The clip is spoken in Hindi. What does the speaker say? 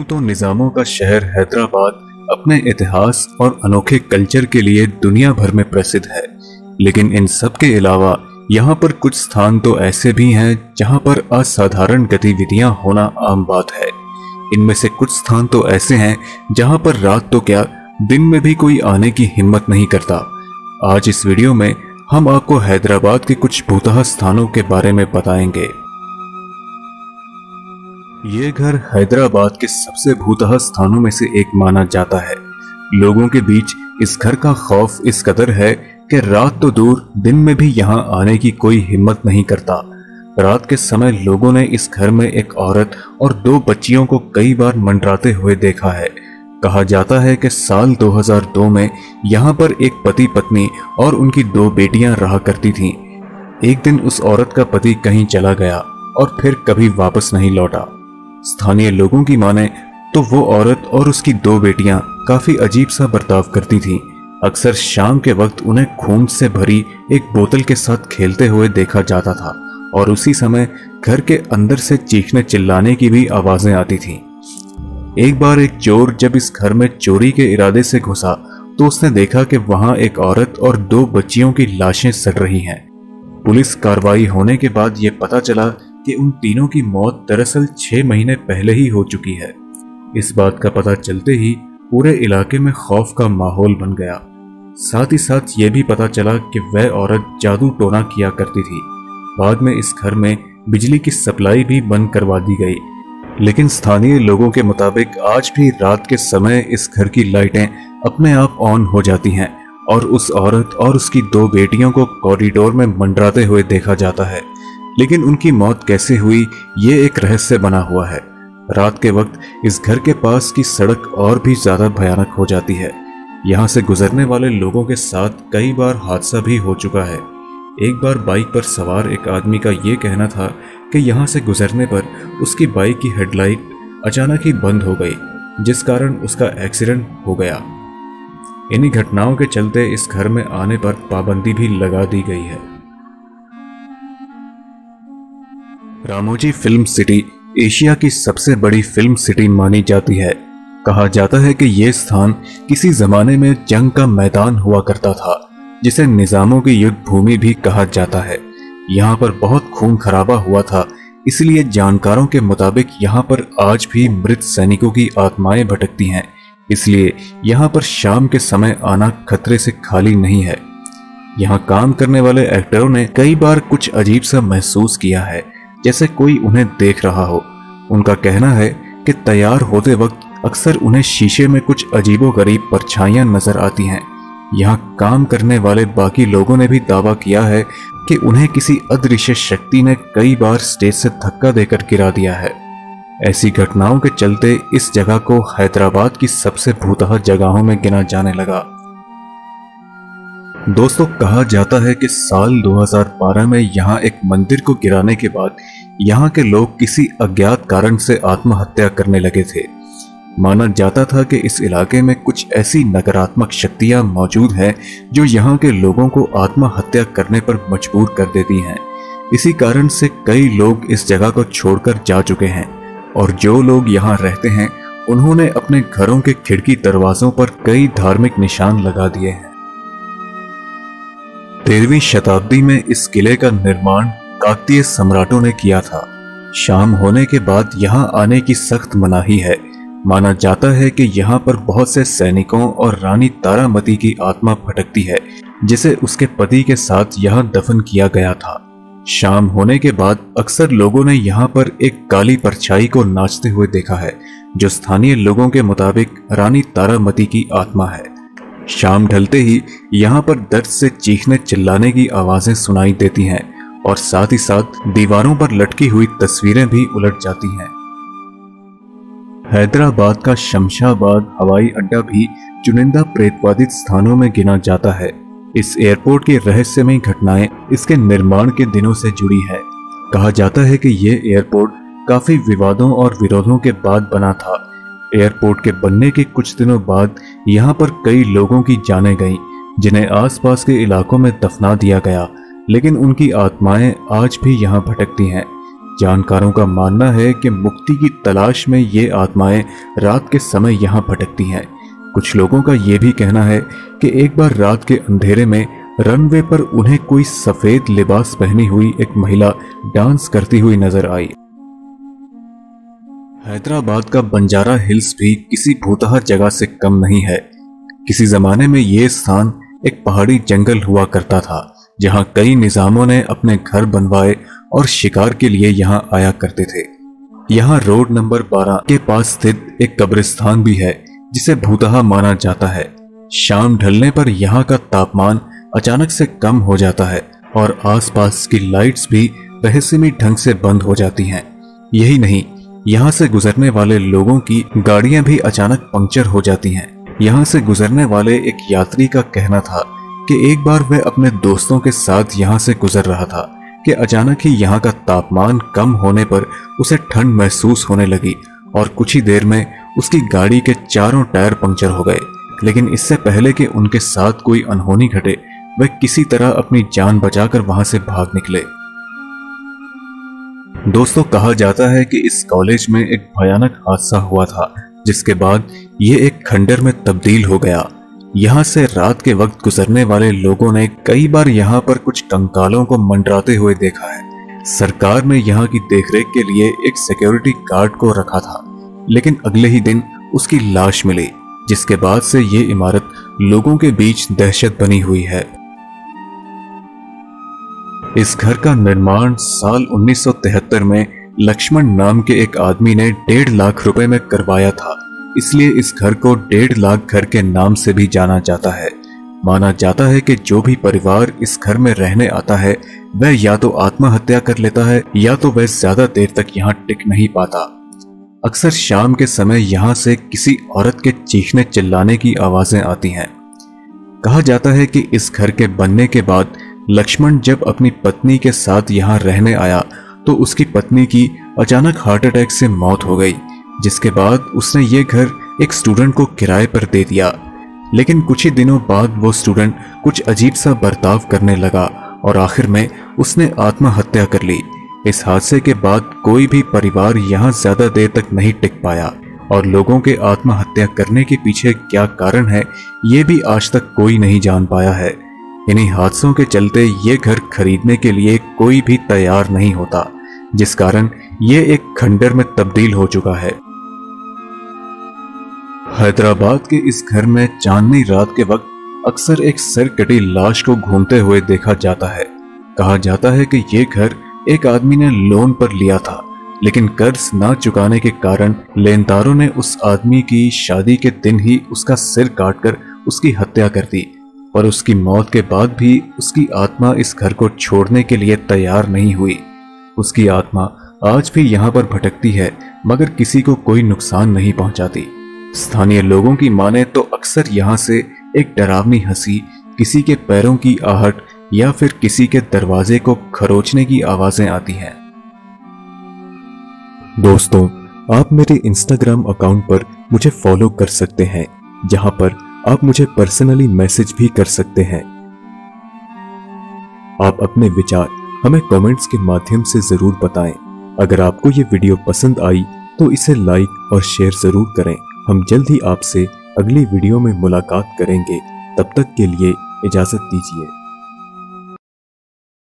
तो निजामों का शहर हैदराबाद अपने इतिहास और अनोखे कल्चर के लिए दुनिया भर में प्रसिद्ध है, लेकिन इन सब के अलावा यहाँ पर कुछ स्थान तो ऐसे भी हैं जहाँ पर असाधारण गतिविधियां होना आम बात है। इनमें से कुछ स्थान तो ऐसे हैं जहाँ पर रात तो क्या दिन में भी कोई आने की हिम्मत नहीं करता। आज इस वीडियो में हम आपको हैदराबाद के कुछ भूतहा स्थानों के बारे में बताएंगे। ये घर हैदराबाद के सबसे भूतहा स्थानों में से एक माना जाता है। लोगों के बीच इस घर का खौफ इस कदर है कि रात तो दूर दिन में भी यहाँ आने की कोई हिम्मत नहीं करता। रात के समय लोगों ने इस घर में एक औरत और 2 बच्चियों को कई बार मंडराते हुए देखा है। कहा जाता है कि साल 2002 में यहाँ पर एक पति पत्नी और उनकी 2 बेटियां रहा करती थीं। एक दिन उस औरत का पति कहीं चला गया और फिर कभी वापस नहीं लौटा। स्थानीय लोगों की माने तो वो औरत और उसकी 2 बेटियां काफी अजीब सा बर्ताव करती थीं। अक्सर शाम के वक्त उन्हें खून से भरी एक बोतल के साथ खेलते हुए देखा जाता था और उसी समय घर के अंदर से चीखने चिल्लाने की भी आवाजें आती थीं। एक बार एक चोर जब इस घर में चोरी के इरादे से घुसा तो उसने देखा कि वहां एक औरत और 2 बच्चियों की लाशें सड़ रही हैं। पुलिस कार्रवाई होने के बाद यह पता चला कि उन तीनों की मौत दरअसल 6 महीने पहले ही हो चुकी है। इस बात का पता चलते ही पूरे इलाके में खौफ का माहौल बन गया। साथ ही साथ ये भी पता चला कि वह औरत जादू टोना किया करती थी। बाद में इस घर में बिजली की सप्लाई भी बंद करवा दी गई, लेकिन स्थानीय लोगों के मुताबिक आज भी रात के समय इस घर की लाइटें अपने आप ऑन हो जाती हैं और उस औरत और उसकी 2 बेटियों को कॉरिडोर में मंडराते हुए देखा जाता है। लेकिन उनकी मौत कैसे हुई ये एक रहस्य बना हुआ है। रात के वक्त इस घर के पास की सड़क और भी ज्यादा भयानक हो जाती है। यहाँ से गुजरने वाले लोगों के साथ कई बार हादसा भी हो चुका है। एक बार बाइक पर सवार एक आदमी का ये कहना था कि यहाँ से गुजरने पर उसकी बाइक की हेडलाइट अचानक ही बंद हो गई, जिस कारण उसका एक्सीडेंट हो गया। इन्हीं घटनाओं के चलते इस घर में आने पर पाबंदी भी लगा दी गई है। रामोजी फिल्म सिटी एशिया की सबसे बड़ी फिल्म सिटी मानी जाती है। कहा जाता है कि यह स्थान किसी जमाने में जंग का मैदान हुआ करता था, जिसे निजामों की युद्ध भूमि भी कहा जाता है। यहाँ पर बहुत खून खराबा हुआ था, इसलिए जानकारों के मुताबिक यहाँ पर आज भी मृत सैनिकों की आत्माएं भटकती हैं। इसलिए यहाँ पर शाम के समय आना खतरे से खाली नहीं है। यहाँ काम करने वाले एक्टरों ने कई बार कुछ अजीब सा महसूस किया है, जैसे कोई उन्हें देख रहा हो। उनका कहना है कि तैयार होते वक्त अक्सर उन्हें शीशे में कुछ अजीबोगरीब परछाइयां नजर आती हैं। यहाँ काम करने वाले बाकी लोगों ने भी दावा किया है कि उन्हें किसी अदृश्य शक्ति ने कई बार स्टेज से धक्का देकर गिरा दिया है। ऐसी घटनाओं के चलते इस जगह को हैदराबाद की सबसे भूतहा जगहों में गिना जाने लगा। दोस्तों, कहा जाता है कि साल 2012 में यहाँ एक मंदिर को गिराने के बाद यहाँ के लोग किसी अज्ञात कारण से आत्महत्या करने लगे थे। माना जाता था कि इस इलाके में कुछ ऐसी नकारात्मक शक्तियां मौजूद हैं जो यहाँ के लोगों को आत्महत्या करने पर मजबूर कर देती हैं। इसी कारण से कई लोग इस जगह को छोड़कर जा चुके हैं और जो लोग यहाँ रहते हैं उन्होंने अपने घरों के खिड़की दरवाजों पर कई धार्मिक निशान लगा दिए हैं। 13वीं शताब्दी में इस किले का निर्माण काकतीय सम्राटों ने किया था। शाम होने के बाद यहाँ आने की सख्त मनाही है। माना जाता है कि यहाँ पर बहुत से सैनिकों और रानी तारामती की आत्मा भटकती है, जिसे उसके पति के साथ यहाँ दफन किया गया था। शाम होने के बाद अक्सर लोगों ने यहाँ पर एक काली परछाई को नाचते हुए देखा है, जो स्थानीय लोगों के मुताबिक रानी तारामती की आत्मा है। शाम ढलते ही यहाँ पर दर्द से चीखने चिल्लाने की आवाजें सुनाई देती हैं और साथ ही साथ दीवारों पर लटकी हुई तस्वीरें भी उलट जाती हैं। हैदराबाद का शमशाबाद हवाई अड्डा भी चुनिंदा प्रेतवादित स्थानों में गिना जाता है। इस एयरपोर्ट की रहस्यमय घटनाएं इसके निर्माण के दिनों से जुड़ी है। कहा जाता है कि यह एयरपोर्ट काफी विवादों और विरोधों के बाद बना था। एयरपोर्ट के बनने के कुछ दिनों बाद यहाँ पर कई लोगों की जानें गईं, जिन्हें आसपास के इलाकों में दफना दिया गया, लेकिन उनकी आत्माएं आज भी यहाँ भटकती हैं। जानकारों का मानना है कि मुक्ति की तलाश में ये आत्माएं रात के समय यहाँ भटकती हैं। कुछ लोगों का ये भी कहना है कि एक बार रात के अंधेरे में रनवे पर उन्हें कोई सफेद लिबास पहनी हुई एक महिला डांस करती हुई नजर आई। हैदराबाद का बंजारा हिल्स भी किसी भूतहा जगह से कम नहीं है। किसी जमाने में यह स्थान एक पहाड़ी जंगल हुआ करता था, जहां कई निजामों ने अपने घर बनवाए और शिकार के लिए यहां आया करते थे। यहां रोड नंबर 12 के पास स्थित एक कब्रिस्तान भी है, जिसे भूतहा माना जाता है। शाम ढलने पर यहाँ का तापमान अचानक से कम हो जाता है और आसपास की लाइट्स भी रहस्यमय ढंग से बंद हो जाती हैं। यही नहीं, यहाँ से गुजरने वाले लोगों की गाड़ियां भी अचानक पंक्चर हो जाती हैं। यहाँ से गुजरने वाले एक यात्री का कहना था कि एक बार वह अपने दोस्तों के साथ यहाँ से गुजर रहा था कि अचानक ही यहाँ का तापमान कम होने पर उसे ठंड महसूस होने लगी और कुछ ही देर में उसकी गाड़ी के चारों टायर पंक्चर हो गए। लेकिन इससे पहले कि उनके साथ कोई अनहोनी घटे, वह किसी तरह अपनी जान बचाकर वहां से भाग निकले। दोस्तों, कहा जाता है कि इस कॉलेज में एक भयानक हादसा हुआ था, जिसके बाद ये एक खंडर में तब्दील हो गया। यहाँ से रात के वक्त गुजरने वाले लोगों ने कई बार यहाँ पर कुछ कंकालों को मंडराते हुए देखा है। सरकार ने यहाँ की देखरेख के लिए एक सिक्योरिटी गार्ड को रखा था, लेकिन अगले ही दिन उसकी लाश मिली, जिसके बाद से ये इमारत लोगों के बीच दहशत बनी हुई है। इस घर का निर्माण साल 1973 में लक्ष्मण नाम के एक आदमी ने 1.5 लाख रुपए में करवाया था। इसलिए इस घर को 1.5 लाख घर के नाम से भी जाना जाता है। माना जाता है कि जो भी परिवार इस घर में रहने आता है, वह या तो आत्महत्या कर लेता है या तो वह ज्यादा देर तक यहाँ टिक नहीं पाता। अक्सर शाम के समय यहाँ से किसी औरत के चीखने चिल्लाने की आवाजें आती हैं। कहा जाता है कि इस घर के बनने के बाद लक्ष्मण जब अपनी पत्नी के साथ यहाँ रहने आया तो उसकी पत्नी की अचानक हार्ट अटैक से मौत हो गई, जिसके बाद उसने ये घर एक स्टूडेंट को किराए पर दे दिया। लेकिन कुछ ही दिनों बाद वो स्टूडेंट कुछ अजीब सा बर्ताव करने लगा और आखिर में उसने आत्महत्या कर ली। इस हादसे के बाद कोई भी परिवार यहाँ ज्यादा देर तक नहीं टिक पाया और लोगों के आत्महत्या करने के पीछे क्या कारण है, ये भी आज तक कोई नहीं जान पाया है। इन्हीं हादसों के चलते ये घर खरीदने के लिए कोई भी तैयार नहीं होता, जिस कारण ये एक खंडर में तब्दील हो चुका है। हैदराबाद के इस घर में चांदनी रात के वक्त अक्सर एक सिर कटी लाश को घूमते हुए देखा जाता है। कहा जाता है कि ये घर एक आदमी ने लोन पर लिया था, लेकिन कर्ज ना चुकाने के कारण लेनदारों ने उस आदमी की शादी के दिन ही उसका सिर काटकर उसकी हत्या कर दी। और उसकी मौत के बाद भी उसकी आत्मा इस घर को छोड़ने के लिए तैयार नहीं हुई। उसकी आत्मा आज भी यहाँ पर भटकती है, मगर किसी को कोई नुकसान नहीं पहुंचाती। स्थानीय लोगों की माने तो अक्सर यहाँ से एक डरावनी हंसी, किसी के पैरों की आहट या फिर किसी के दरवाजे को खरोचने की आवाजें आती हैं। दोस्तों, आप मेरे इंस्टाग्राम अकाउंट पर मुझे फॉलो कर सकते हैं, जहां पर आप मुझे पर्सनली मैसेज भी कर सकते हैं। आप अपने विचार हमें कमेंट्स के माध्यम से जरूर बताएं। अगर आपको ये वीडियो पसंद आई तो इसे लाइक और शेयर जरूर करें। हम जल्द ही आपसे अगली वीडियो में मुलाकात करेंगे। तब तक के लिए इजाजत दीजिए।